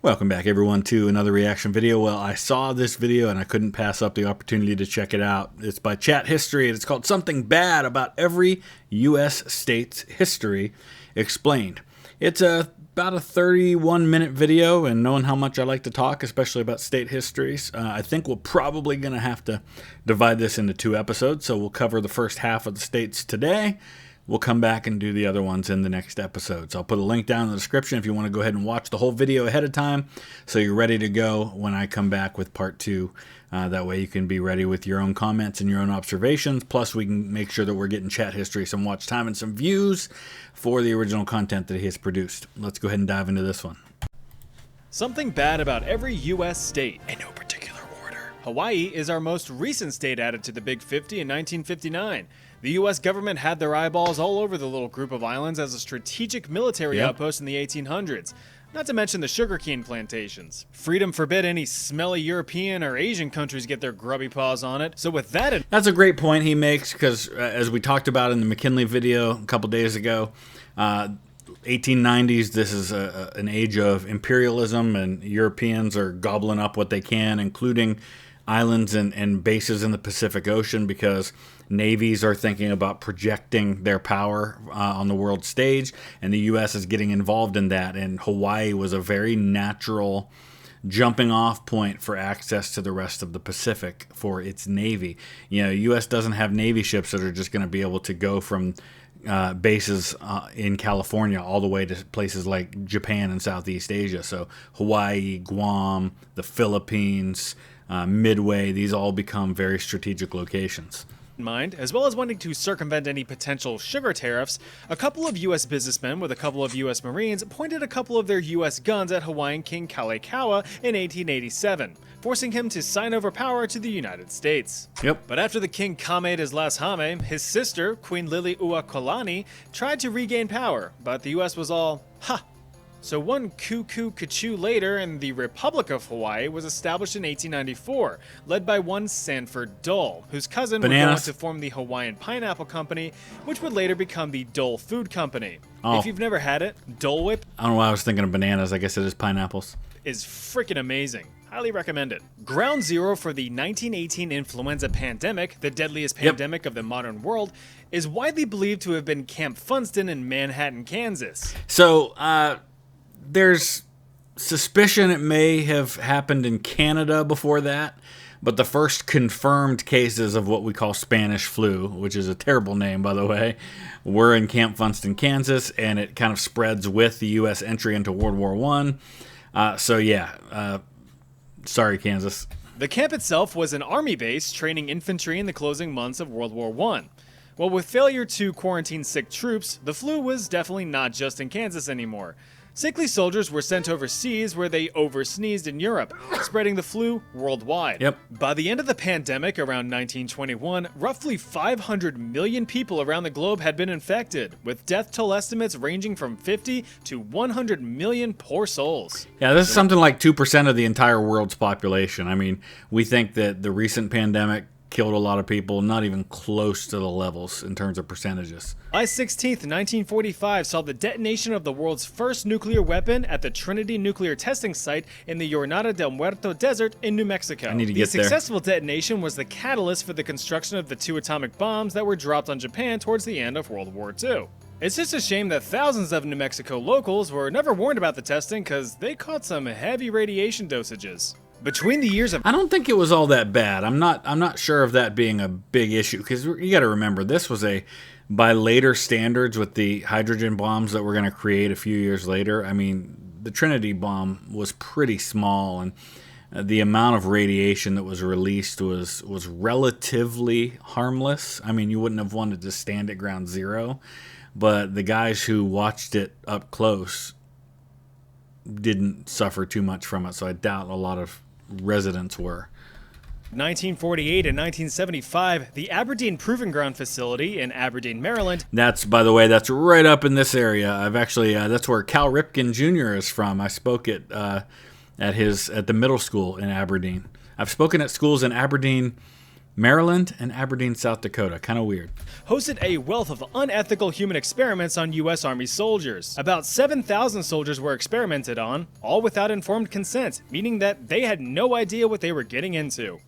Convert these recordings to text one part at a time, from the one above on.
Welcome back, everyone, to another reaction video. Well, I saw this video and I couldn't pass up the opportunity to check it out. It's by Chat History and it's called Something Bad About Every U.S. State's History Explained. It's about a 31-minute video, and knowing how much I like to talk, especially about state histories, I think we're probably going to have to divide this into two episodes. So we'll cover the first half of the states today. We'll come back and do the other ones in the next episode. So I'll put a link down in the description if you want to go ahead and watch the whole video ahead of time so you're ready to go when I come back with part two. That way you can be ready with your own comments and your own observations. Plus we can make sure that we're getting Chat History some watch time and some views for the original content that he has produced. Let's go ahead and dive into this one. Something bad about every U.S. state, in no particular order. Hawaii is our most recent state added to the Big 50 in 1959. The U.S. government had their eyeballs all over the little group of islands as a strategic military outpost in the 1800s, not to mention the sugarcane plantations. Freedom forbid any smelly European or Asian countries get their grubby paws on it, so with that That's a great point he makes, because as we talked about in the McKinley video a couple days ago, 1890s, this is an age of imperialism, and Europeans are gobbling up what they can, including islands and bases in the Pacific Ocean, because navies are thinking about projecting their power on the world stage, and the U.S. is getting involved in that. And Hawaii was a very natural jumping off point for access to the rest of the Pacific for its navy. You know, U.S. doesn't have navy ships that are just going to be able to go from bases in California all the way to places like Japan and Southeast Asia. So Hawaii, Guam, the Philippines, Midway, these all become very strategic locations. Mind, as well as wanting to circumvent any potential sugar tariffs, a couple of U.S. businessmen with a couple of U.S. Marines pointed a couple of their U.S. guns at Hawaiian King Kalakaua in 1887, forcing him to sign over power to the United States. Yep. But after the king kamei'd his last hame, his sister, Queen Liliuokalani, tried to regain power, but the U.S. was all, ha! So one Kuku Kachu later, and the Republic of Hawaii was established in 1894, led by one Sanford Dole, whose cousin would go on to form the Hawaiian Pineapple Company, which would later become the Dole Food Company. If you've never had it, Dole Whip, I don't know why I was thinking of bananas. I guess it is pineapples. Is freaking amazing. Highly recommend it. Ground zero for the 1918 influenza pandemic, the deadliest pandemic of the modern world, is widely believed to have been Camp Funston in Manhattan, Kansas. So, there's suspicion it may have happened in Canada before that, but the first confirmed cases of what we call Spanish flu, which is a terrible name, by the way, were in Camp Funston, Kansas, and it kind of spreads with the U.S. entry into World War I. Sorry, Kansas. The camp itself was an army base training infantry in the closing months of World War I. Well, with failure to quarantine sick troops, the flu was definitely not just in Kansas anymore. Sickly soldiers were sent overseas where they oversneezed in Europe, spreading the flu worldwide. Yep. By the end of the pandemic around 1921, roughly 500 million people around the globe had been infected, with death toll estimates ranging from 50 to 100 million poor souls. Yeah, this is something like 2% of the entire world's population. I mean, we think that the recent pandemic killed a lot of people, not even close to the levels in terms of percentages. July 16th, 1945 saw the detonation of the world's first nuclear weapon at the Trinity Nuclear Testing Site in the Jornada del Muerto Desert in New Mexico. I need to get there. The successful detonation was the catalyst for the construction of the 2 atomic bombs that were dropped on Japan towards the end of World War II. It's just a shame that thousands of New Mexico locals were never warned about the testing because they caught some heavy radiation dosages. Between the years of... I don't think it was all that bad. I'm not sure of that being a big issue, because you got to remember, this was by later standards with the hydrogen bombs that we're going to create a few years later. I mean, the Trinity bomb was pretty small, and the amount of radiation that was released was relatively harmless. I mean, you wouldn't have wanted to stand at ground zero, but the guys who watched it up close didn't suffer too much from it, so I doubt a lot of residents were. 1948 and 1975, the Aberdeen Proving Ground facility in Aberdeen, Maryland. That's, by the way, that's right up in this area. I've actually, that's where Cal Ripken Jr. is from. I spoke at the middle school in Aberdeen. I've spoken at schools in Aberdeen, Maryland and Aberdeen, South Dakota. Kind of weird. Hosted a wealth of unethical human experiments on U.S. Army soldiers. About 7,000 soldiers were experimented on, all without informed consent, meaning that they had no idea what they were getting into.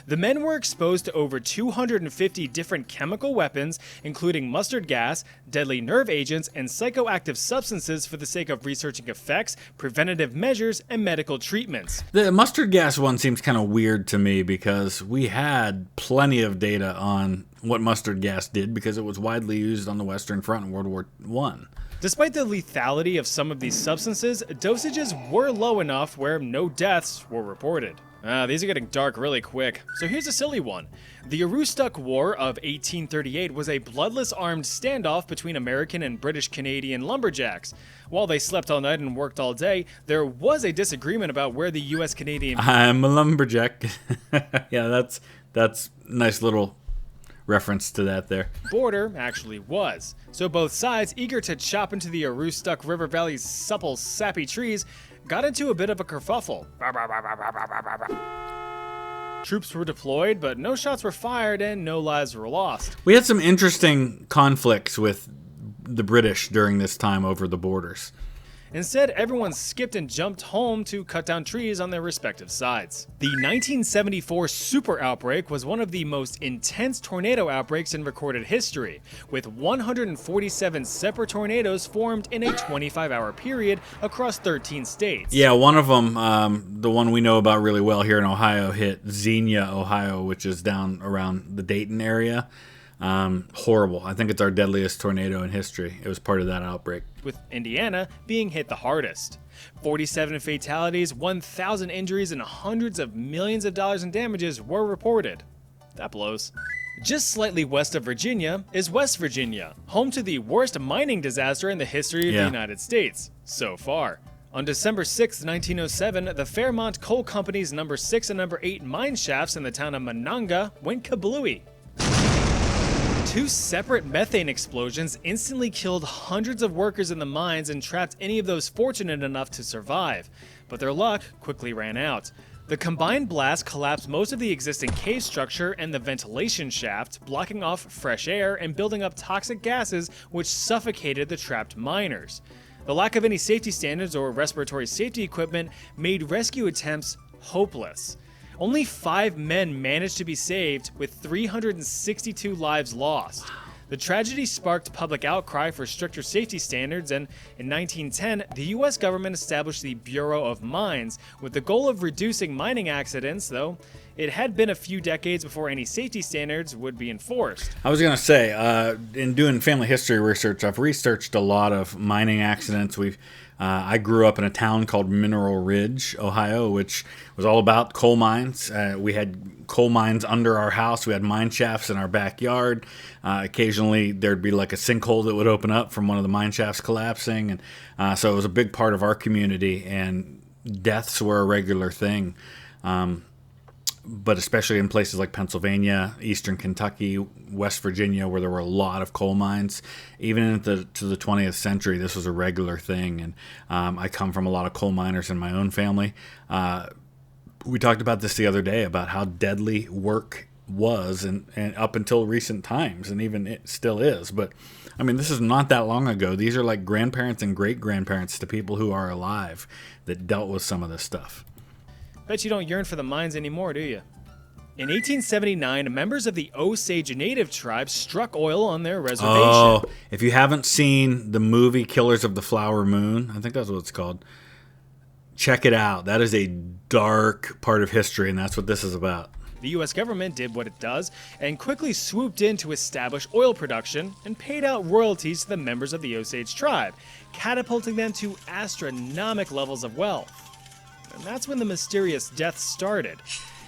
The men were exposed to over 250 different chemical weapons, including mustard gas, deadly nerve agents, and psychoactive substances for the sake of researching effects, preventative measures, and medical treatments. The mustard gas one seems kind of weird to me because we had plenty of data on what mustard gas did because it was widely used on the Western Front in World War I. Despite the lethality of some of these substances, dosages were low enough where no deaths were reported. These are getting dark really quick. So here's a silly one. The Aroostook War of 1838 was a bloodless armed standoff between American and British Canadian lumberjacks. While they slept all night and worked all day, there was a disagreement about where the U.S. Canadian... I'm a lumberjack. Yeah, that's nice little reference to that there. Border actually was. So both sides, eager to chop into the Aroostook River Valley's supple, sappy trees, got into a bit of a kerfuffle. Troops were deployed, but no shots were fired and no lives were lost. We had some interesting conflicts with the British during this time over the borders. Instead, everyone skipped and jumped home to cut down trees on their respective sides. The 1974 super outbreak was one of the most intense tornado outbreaks in recorded history, with 147 separate tornadoes formed in a 25-hour period across 13 states. Yeah, one of them, the one we know about really well here in Ohio, hit Xenia, Ohio, which is down around the Dayton area. Horrible. I think it's our deadliest tornado in history. It was part of that outbreak. With Indiana being hit the hardest. 47 fatalities, 1,000 injuries, and hundreds of millions of dollars in damages were reported. That blows. Just slightly west of Virginia is West Virginia, home to the worst mining disaster in the history of the United States, so far. On December 6, 1907, the Fairmont Coal Company's number 6 and number 8 mine shafts in the town of Monongah went kablooey. Two separate methane explosions instantly killed hundreds of workers in the mines and trapped any of those fortunate enough to survive, but their luck quickly ran out. The combined blast collapsed most of the existing cave structure and the ventilation shaft, blocking off fresh air and building up toxic gases which suffocated the trapped miners. The lack of any safety standards or respiratory safety equipment made rescue attempts hopeless. Only 5 men managed to be saved, with 362 lives lost. The tragedy sparked public outcry for stricter safety standards, and in 1910, the US government established the Bureau of Mines with the goal of reducing mining accidents, though it had been a few decades before any safety standards would be enforced. I was going to say, in doing family history research, I've researched a lot of mining accidents. I grew up in a town called Mineral Ridge, Ohio, which was all about coal mines. We had coal mines under our house. We had mine shafts in our backyard. Occasionally, there'd be like a sinkhole that would open up from one of the mine shafts collapsing. And so it was a big part of our community, and deaths were a regular thing. But especially in places like Pennsylvania, Eastern Kentucky, West Virginia, where there were a lot of coal mines, even into the 20th century, this was a regular thing. And I come from a lot of coal miners in my own family. We talked about this the other day, about how deadly work was and up until recent times, and even it still is. But I mean, this is not that long ago. These are like grandparents and great-grandparents to people who are alive that dealt with some of this stuff. Bet you don't yearn for the mines anymore, do you? In 1879, members of the Osage Native tribe struck oil on their reservation. Oh, if you haven't seen the movie Killers of the Flower Moon, I think that's what it's called, check it out. That is a dark part of history, and that's what this is about. The U.S. government did what it does and quickly swooped in to establish oil production and paid out royalties to the members of the Osage tribe, catapulting them to astronomical levels of wealth. And that's when the mysterious deaths started.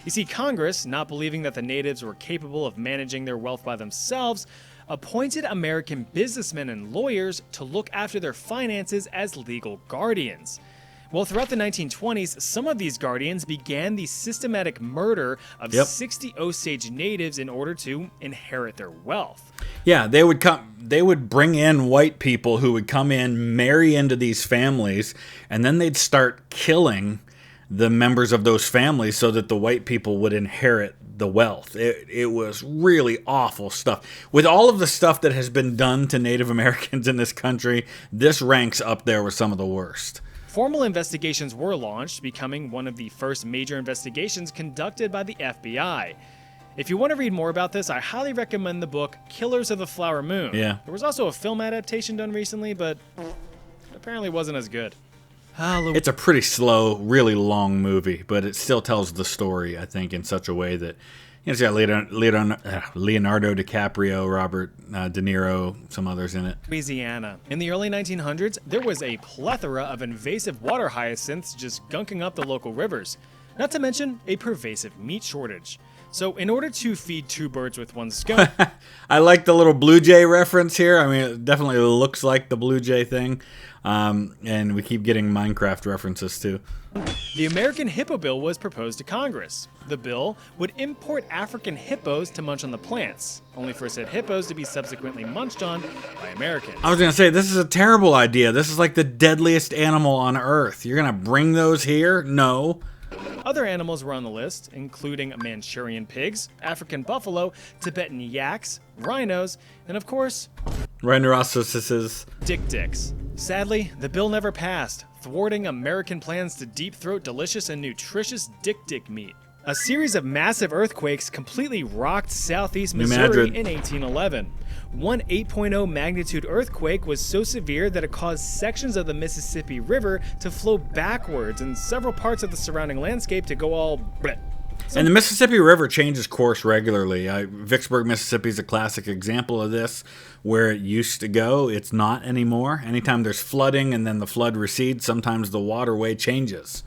You see, Congress, not believing that the natives were capable of managing their wealth by themselves, appointed American businessmen and lawyers to look after their finances as legal guardians. Well, throughout the 1920s, some of these guardians began the systematic murder of 60 Osage natives in order to inherit their wealth. Yeah, they would bring in white people who would come in, marry into these families, and then they'd start killing the members of those families so that the white people would inherit the wealth. It was really awful stuff. With all of the stuff that has been done to Native Americans in this country, this ranks up there with some of the worst. Formal investigations were launched, becoming one of the first major investigations conducted by the FBI. If you want to read more about this, I highly recommend the book Killers of the Flower Moon. Yeah. There was also a film adaptation done recently, but it apparently wasn't as good. It's a pretty slow, really long movie, but it still tells the story, I think, in such a way that it's got Leonardo DiCaprio, Robert De Niro, some others in it. Louisiana. In the early 1900s, there was a plethora of invasive water hyacinths just gunking up the local rivers, not to mention a pervasive meat shortage. So in order to feed two birds with one stone... I like the little Blue Jay reference here. I mean, it definitely looks like the Blue Jay thing. And we keep getting Minecraft references too. The American Hippo Bill was proposed to Congress. The bill would import African hippos to munch on the plants, only for said hippos to be subsequently munched on by Americans. I was going to say, this is a terrible idea. This is like the deadliest animal on Earth. You're going to bring those here? No. Other animals were on the list, including Manchurian pigs, African buffalo, Tibetan yaks, rhinos, and of course, rhinoceroses. Dik-diks. Sadly, the bill never passed, thwarting American plans to deep-throat delicious and nutritious dik-dik meat. A series of massive earthquakes completely rocked southeast Missouri in 1811. One 8.0 magnitude earthquake was so severe that it caused sections of the Mississippi River to flow backwards and several parts of the surrounding landscape to go all bleh. And the Mississippi River changes course regularly. Vicksburg, Mississippi is a classic example of this, where it used to go, it's not anymore. Anytime there's flooding and then the flood recedes, sometimes the waterway changes.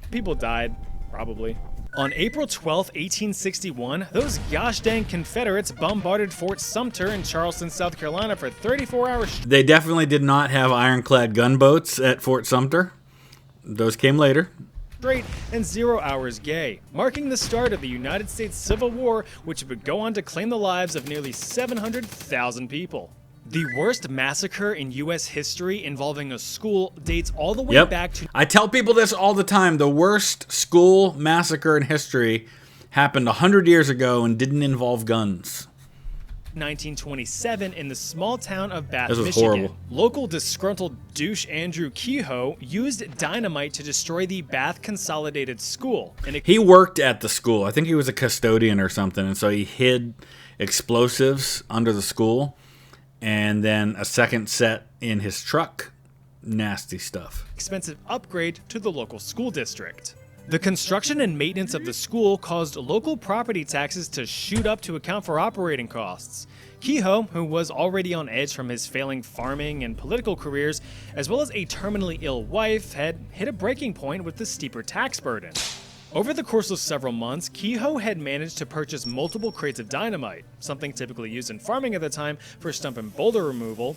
People died, probably. On April 12, 1861, those gosh dang Confederates bombarded Fort Sumter in Charleston, South Carolina for 34 hours. They definitely did not have ironclad gunboats at Fort Sumter. Those came later. Straight and 0 hours gay, marking the start of the United States Civil War, which would go on to claim the lives of nearly 700,000 people. The worst massacre in U.S. history involving a school dates all the way back to... I tell people this all the time. The worst school massacre in history happened 100 years ago and didn't involve guns. 1927 in the small town of Bath, Michigan. Horrible. Local disgruntled douche Andrew Kehoe used dynamite to destroy the Bath Consolidated School. He worked at the school. I think he was a custodian or something, and so he hid explosives under the school. And then a second set in his truck. Nasty stuff. Expensive upgrade to the local school district. The construction and maintenance of the school caused local property taxes to shoot up to account for operating costs. Kehoe, who was already on edge from his failing farming and political careers, as well as a terminally ill wife, had hit a breaking point with the steeper tax burden. Over the course of several months, Kehoe had managed to purchase multiple crates of dynamite, something typically used in farming at the time for stump and boulder removal,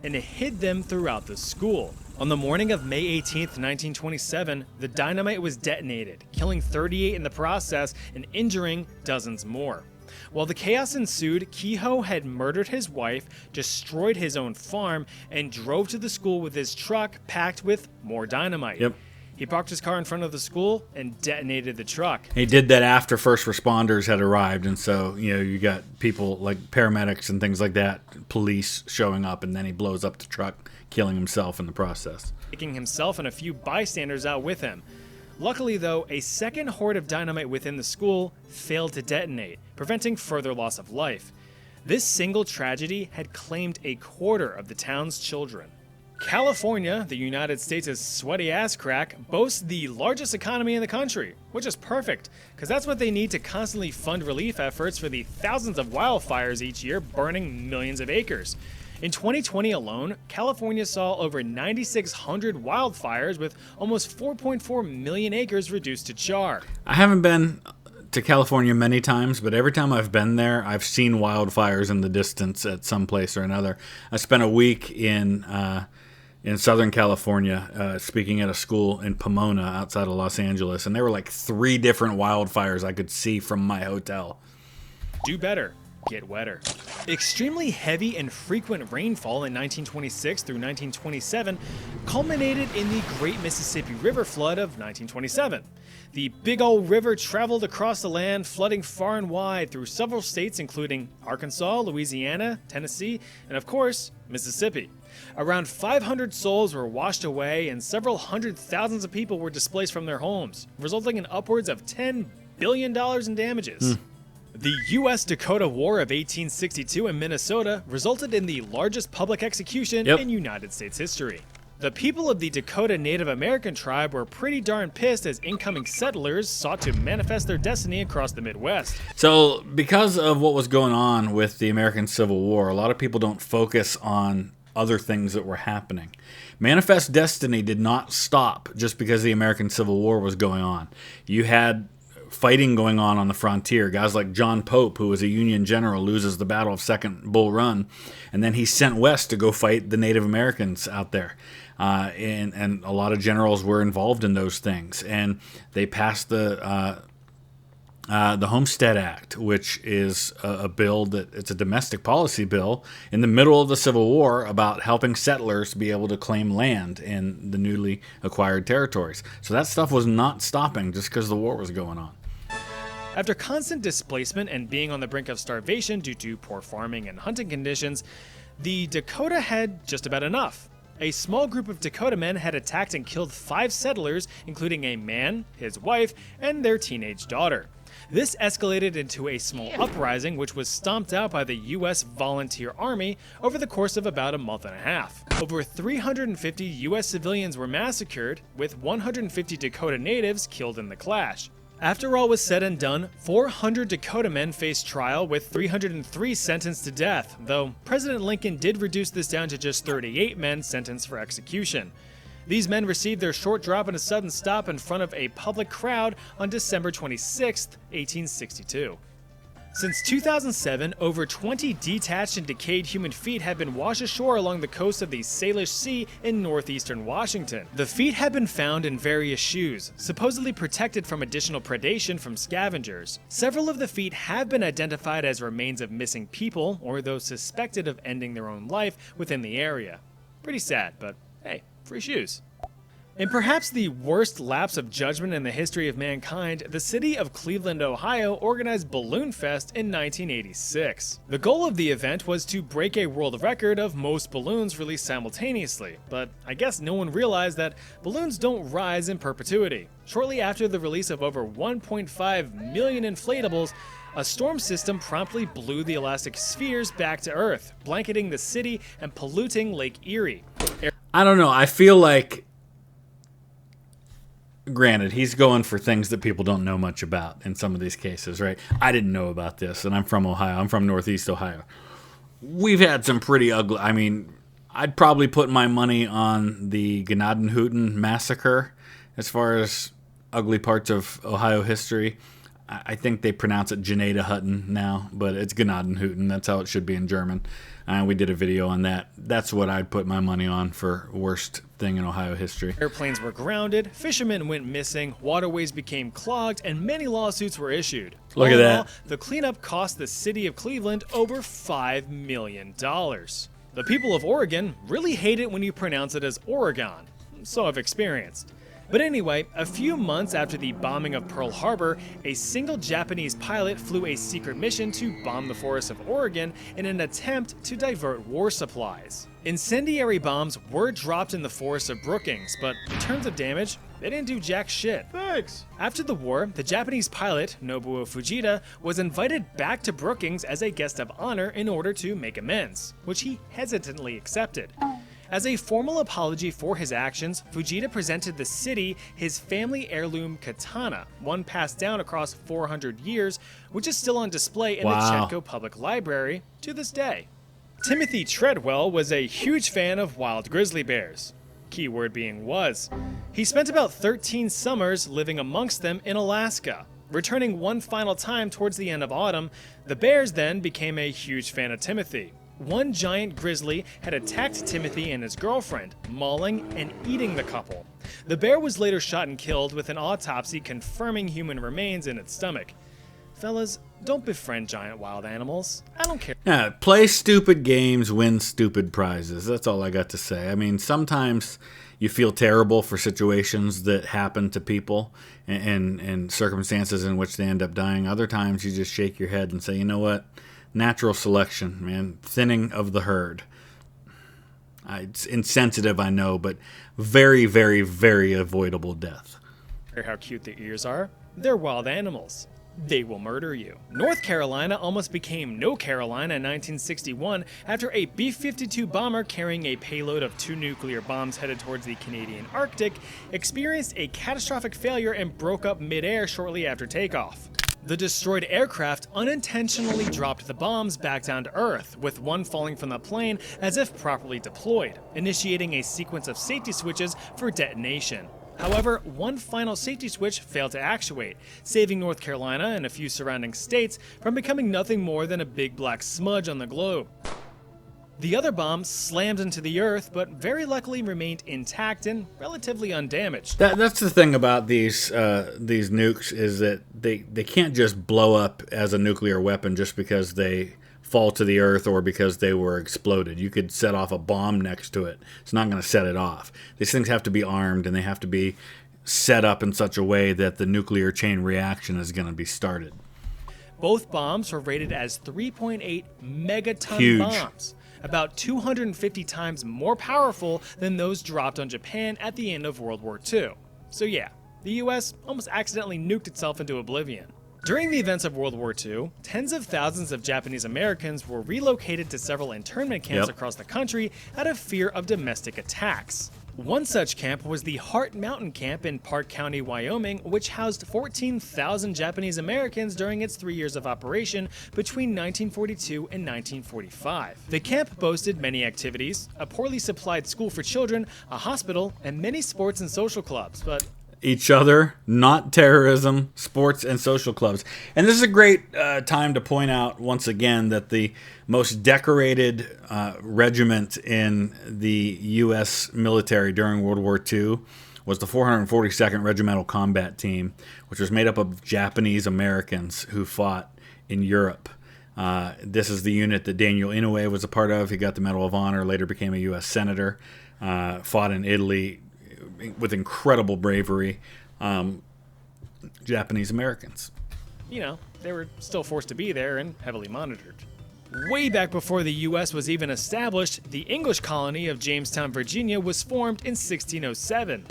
and hid them throughout the school. On the morning of May 18th, 1927, the dynamite was detonated, killing 38 in the process and injuring dozens more. While the chaos ensued, Kehoe had murdered his wife, destroyed his own farm, and drove to the school with his truck packed with more dynamite. Yep. He parked his car in front of the school and detonated the truck. He did that after first responders had arrived, and so, you got people like paramedics and things like that, police showing up, and then he blows up the truck, killing himself in the process. Taking himself and a few bystanders out with him. Luckily, though, a second hoard of dynamite within the school failed to detonate, preventing further loss of life. This single tragedy had claimed a quarter of the town's children. California, the United States' sweaty ass crack, boasts the largest economy in the country, which is perfect, because that's what they need to constantly fund relief efforts for the thousands of wildfires each year burning millions of acres. In 2020 alone, California saw over 9,600 wildfires with almost 4.4 million acres reduced to char. I haven't been to California many times, but every time I've been there, I've seen wildfires in the distance at some place or another. I spent a week in Southern California, speaking at a school in Pomona outside of Los Angeles, and there were like 3 different wildfires I could see from my hotel. Do better. get wetter. Extremely heavy and frequent rainfall in 1926 through 1927 culminated in the Great Mississippi River Flood of 1927. The Big Ol' River traveled across the land, flooding far and wide through several states including Arkansas, Louisiana, Tennessee, and of course, Mississippi. Around 500 souls were washed away and several hundred thousands of people were displaced from their homes, resulting in upwards of $10 billion in damages. The U.S.-Dakota War of 1862 in Minnesota resulted in the largest public execution in United States history. The people of the Dakota Native American tribe were pretty darn pissed as incoming settlers sought to manifest their destiny across the Midwest. So, because of what was going on with the American Civil War, a lot of people don't focus on other things that were happening. Manifest Destiny did not stop just because the American Civil War was going on. You had fighting going on the frontier. Guys like John Pope, who was a Union general, loses the Battle of Second Bull Run, and then he's sent west to go fight the Native Americans out there. And a lot of generals were involved in those things. And they passed the Homestead Act, which is a bill that it's a domestic policy bill in the middle of the Civil War about helping settlers be able to claim land in the newly acquired territories. So that stuff was not stopping just because the war was going on. After constant displacement and being on the brink of starvation due to poor farming and hunting conditions, the Dakota had just about enough. A small group of Dakota men had attacked and killed 5 settlers, including a man, his wife, and their teenage daughter. This escalated into a small uprising which was stomped out by the U.S. Volunteer Army over the course of about a month and a half. Over 350 U.S. civilians were massacred, with 150 Dakota natives killed in the clash. After all was said and done, 400 Dakota men faced trial, with 303 sentenced to death, though President Lincoln did reduce this down to just 38 men sentenced for execution. These men received their short drop and a sudden stop in front of a public crowd on December 26, 1862. Since 2007, over 20 detached and decayed human feet have been washed ashore along the coast of the Salish Sea in northeastern Washington. The feet have been found in various shoes, supposedly protected from additional predation from scavengers. Several of the feet have been identified as remains of missing people or those suspected of ending their own life within the area. Pretty sad, but hey, free shoes. In perhaps the worst lapse of judgment in the history of mankind, the city of Cleveland, Ohio organized Balloon Fest in 1986. The goal of the event was to break a world record of most balloons released simultaneously, but I guess no one realized that balloons don't rise in perpetuity. Shortly after the release of over 1.5 million inflatables, a storm system promptly blew the elastic spheres back to Earth, blanketing the city and polluting Lake Erie. I don't know. I feel like, granted, he's going for things that people don't know much about in some of these cases, right? I didn't know about this, and I'm from Ohio. I'm from Northeast Ohio. We've had some pretty ugly... I mean, I'd probably put my money on the Gnadenhutten massacre as far as ugly parts of Ohio history. I think they pronounce it Gnadenhutten now, but it's Gnadenhutten. That's how it should be in German. We did a video on that. That's what I'd put my money on for worst thing in Ohio history. Airplanes were grounded, fishermen went missing, waterways became clogged, and many lawsuits were issued. Look at that. The cleanup cost the city of Cleveland over $5 million. The people of Oregon really hate it when you pronounce it as Oregon. So I've experienced. But anyway, a few months after the bombing of Pearl Harbor, a single Japanese pilot flew a secret mission to bomb the forests of Oregon in an attempt to divert war supplies. Incendiary bombs were dropped in the forests of Brookings, but in terms of damage, they didn't do jack shit. Thanks. After the war, the Japanese pilot, Nobuo Fujita, was invited back to Brookings as a guest of honor in order to make amends, which he hesitantly accepted. As a formal apology for his actions, Fujita presented the city his family heirloom katana, one passed down across 400 years, which is still on display in the Chetco Public Library to this day. Timothy Treadwell was a huge fan of wild grizzly bears. Keyword being was. He spent about 13 summers living amongst them in Alaska. Returning one final time towards the end of autumn, the bears then became a huge fan of Timothy. One giant grizzly had attacked Timothy and his girlfriend, mauling and eating the couple. The bear was later shot and killed, with an autopsy confirming human remains in its stomach. Fellas, don't befriend giant wild animals. I don't care. Yeah, play stupid games, win stupid prizes. That's all I got to say. I mean, sometimes you feel terrible for situations that happen to people and circumstances in which they end up dying. Other times you just shake your head and say, you know what? Natural selection, man. Thinning of the herd. It's insensitive, I know, but very, very, very avoidable death. Hear how cute the ears are? They're wild animals. They will murder you. North Carolina almost became No Carolina in 1961 after a B-52 bomber carrying a payload of 2 nuclear bombs headed towards the Canadian Arctic experienced a catastrophic failure and broke up mid-air shortly after takeoff. The destroyed aircraft unintentionally dropped the bombs back down to Earth, with one falling from the plane as if properly deployed, initiating a sequence of safety switches for detonation. However, one final safety switch failed to actuate, saving North Carolina and a few surrounding states from becoming nothing more than a big black smudge on the globe. The other bomb slammed into the Earth, but very luckily remained intact and relatively undamaged. That's the thing about these nukes, is that they can't just blow up as a nuclear weapon just because they fall to the earth or because they were exploded. You could set off a bomb next to it. It's not going to set it off. These things have to be armed, and they have to be set up in such a way that the nuclear chain reaction is going to be started. Both bombs were rated as 3.8 megaton Huge. bombs, about 250 times more powerful than those dropped on Japan at the end of World War II. So yeah, the US almost accidentally nuked itself into oblivion. During the events of World War II, tens of thousands of Japanese Americans were relocated to several internment camps across the country out of fear of domestic attacks. One such camp was the Hart Mountain Camp in Park County, Wyoming, which housed 14,000 Japanese Americans during its 3 years of operation between 1942 and 1945. The camp boasted many activities, a poorly supplied school for children, a hospital, and many sports and social clubs, but each other, not terrorism, sports and social clubs. And this is a great time to point out once again that the most decorated regiment in the U.S. military during World War II was the 442nd Regimental Combat Team, which was made up of Japanese Americans who fought in Europe. This is the unit that Daniel Inouye was a part of. He got the Medal of Honor, later became a U.S. Senator, fought in Italy with incredible bravery. Japanese Americans. You know, they were still forced to be there and heavily monitored. Way back before the U.S. was even established, the English colony of Jamestown, Virginia was formed in 1607.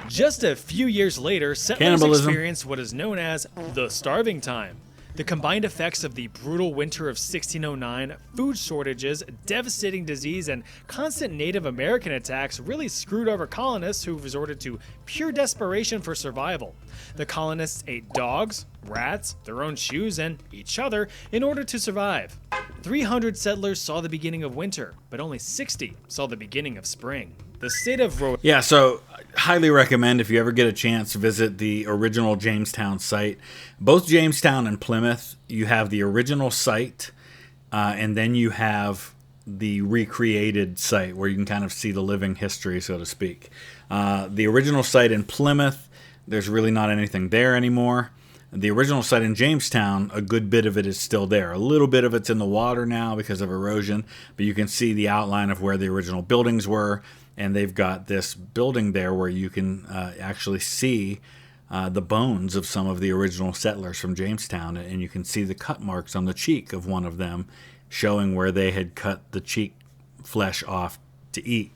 Just a few years later, settlers experienced what is known as the Starving Time. The combined effects of the brutal winter of 1609, food shortages, devastating disease, and constant Native American attacks really screwed over colonists who resorted to pure desperation for survival. The colonists ate dogs, rats, their own shoes, and each other in order to survive. 300 settlers saw the beginning of winter, but only 60 saw the beginning of spring. The state of Rhode Yeah, so highly recommend, if you ever get a chance, visit the original Jamestown site. Both Jamestown and Plymouth, you have the original site, and then you have the recreated site where you can kind of see the living history, so to speak. The original site in Plymouth, there's really not anything there anymore. The original site in Jamestown, a good bit of it is still there. A little bit of it's in the water now because of erosion, but you can see the outline of where the original buildings were. And they've got this building there where you can actually see the bones of some of the original settlers from Jamestown. And you can see the cut marks on the cheek of one of them, showing where they had cut the cheek flesh off to eat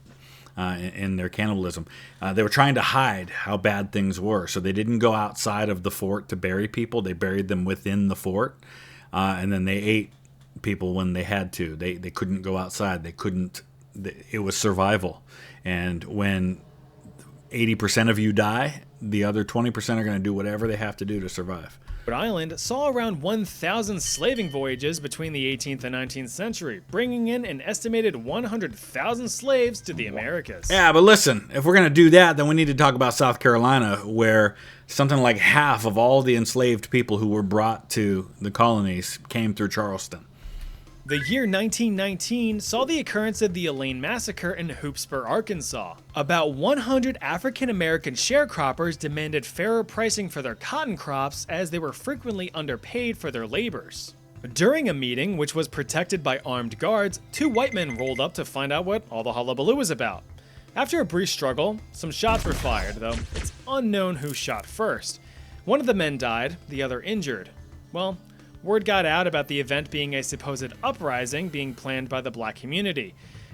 in their cannibalism. They were trying to hide how bad things were. So they didn't go outside of the fort to bury people. They buried them within the fort. And then they ate people when they had to. They couldn't go outside. They couldn't. It was survival. And when 80% of you die, the other 20% are going to do whatever they have to do to survive. Rhode Island saw around 1,000 slaving voyages between the 18th and 19th century, bringing in an estimated 100,000 slaves to the Americas. Yeah, but listen, if we're going to do that, then we need to talk about South Carolina, where something like half of all the enslaved people who were brought to the colonies came through Charleston. The year 1919 saw the occurrence of the Elaine Massacre in Hoopsburg, Arkansas. About 100 African American sharecroppers demanded fairer pricing for their cotton crops as they were frequently underpaid for their labors. During a meeting, which was protected by armed guards, 2 white men rolled up to find out what all the hullabaloo was about. After a brief struggle, some shots were fired, though it's unknown who shot first. One of the men died, the other injured. Well, word got out about the event being a supposed uprising being planned by the black community.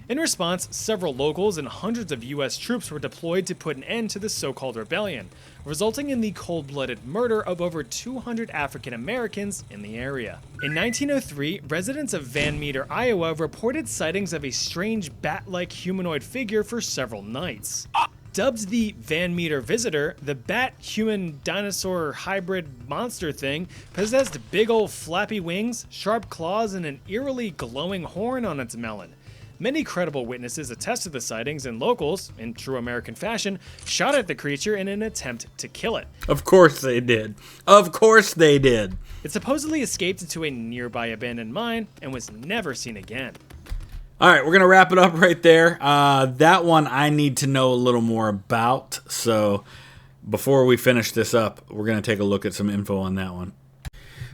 In response, several locals and hundreds of US troops were deployed to put an end to the so-called rebellion, resulting in the cold-blooded murder of over 200 African Americans in the area. In 1903, residents of Van Meter, Iowa reported sightings of a strange bat-like humanoid figure for several nights. Dubbed the Van Meter Visitor, the bat-human-dinosaur hybrid monster thing possessed big old flappy wings, sharp claws, and an eerily glowing horn on its melon. Many credible witnesses attested the sightings, and locals, in true American fashion, shot at the creature in an attempt to kill it. Of course they did. Of course they did. It supposedly escaped into a nearby abandoned mine and was never seen again. All right, we're going to wrap it up right there. That one I need to know a little more about. So before we finish this up, we're going to take a look at some info on that one.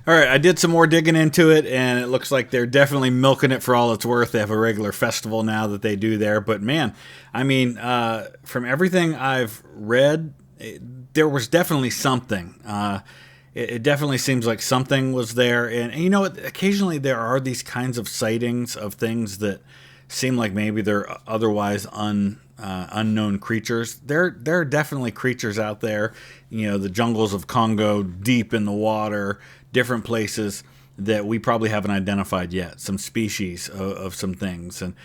All right, I did some more digging into it, and it looks like they're definitely milking it for all it's worth. They have a regular festival now that they do there. But man, I mean, from everything I've read, there was definitely something. It definitely seems like something was there. And you know, occasionally there are these kinds of sightings of things that seem like maybe they're otherwise unknown creatures. There are definitely creatures out there. You know, the jungles of Congo, deep in the water, different places that we probably haven't identified yet. Some species of some things. And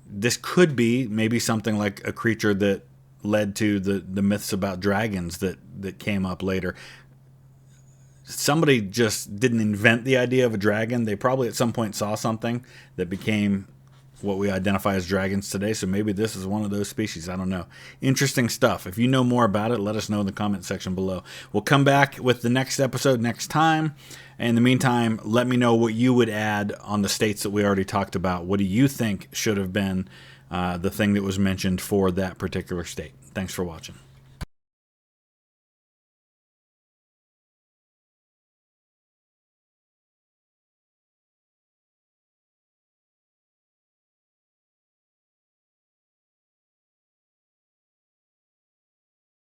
this could be maybe something like a creature that led to the myths about dragons that came up later. Somebody just didn't invent the idea of a dragon. They probably at some point saw something that became what we identify as dragons today. So maybe this is one of those species. I don't know. Interesting stuff. If you know more about it, let us know in the comment section below. We'll come back with the next episode next time. In the meantime, let me know what you would add on the states that we already talked about. What do you think should have been the thing that was mentioned for that particular state? Thanks for watching.